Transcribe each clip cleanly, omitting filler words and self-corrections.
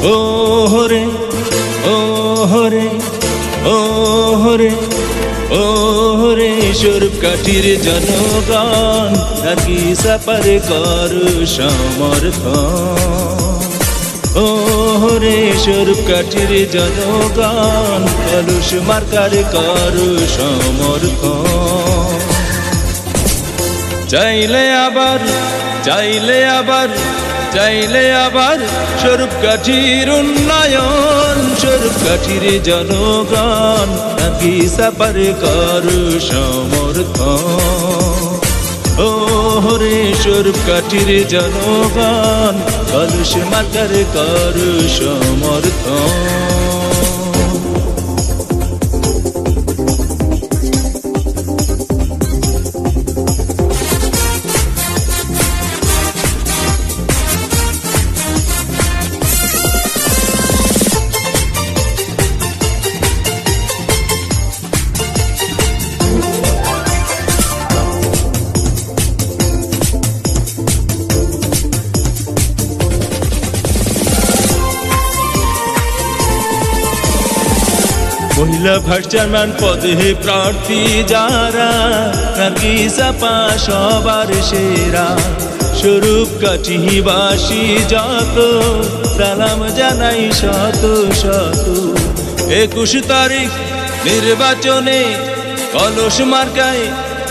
ও হরে ও হরে ও হরে ও হরে স্বরূপকাঠির জনগণ নাকি সাপার কর সমর্থন ও হরে স্বরূপকাঠির জনগণ কলুষ মার্কার কর সমর্থন চাইলে আবার চাইলে আবার চাইলে আবার স্বরূপকাঠির উন্নয়ন স্বরূপকাঠির জনগণ নাকি সাপার কর সমর্থন ও হরে স্বরূপকাঠির জনগণ কলুষ মার্কার কর সমর্থন মহিলা ভাইস চেয়ারম্যান পদে প্রার্থী যারা নাকি সাপা সবার সেরা স্বরূপকাঠিবাসী যত সালাম জানাই শত শত 21 তারিখ নির্বাচনে কলস মার্কায়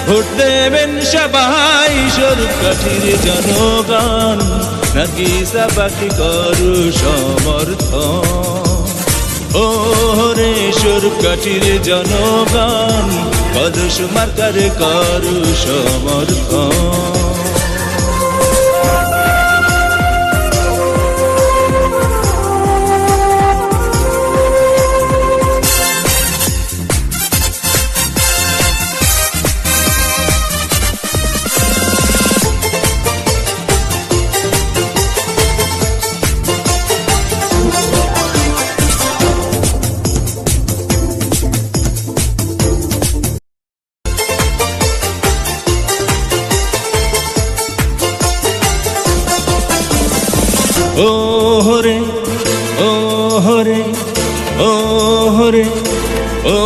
ভোট দেবেন সবাই স্বরূপকাঠির জনগণ নাকি সাপাকে করু সমর্থন ও হরে স্বরূপকাঠির জনগণ কলস মার্কার কর সমর্থন ও হরে ও হরে ও হরে ও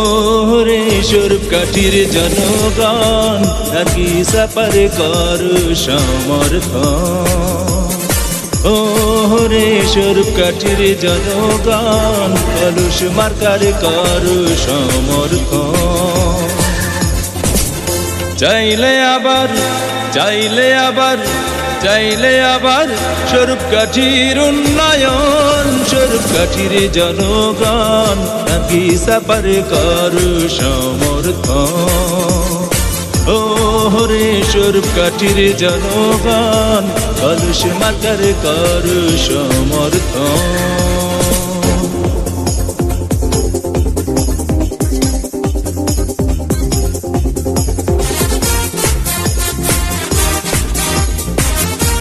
হরে স্বরূপকাঠির জনগণ নাকি সাপার কর সমর্থন ও হরে স্বরূপকাঠির জনগণ কলুষ মার্কার কর সমর্থন চাইলে আবার চাইলে আবার চাইলে আবার স্বরূপকাঠির উন্নয়ন স্বরূপকাঠির জনগণ নাকি সাপার কর সমর্থন ও হরে স্বরূপকাঠির জনগণ কলুষ মার্কার কর সমর্থন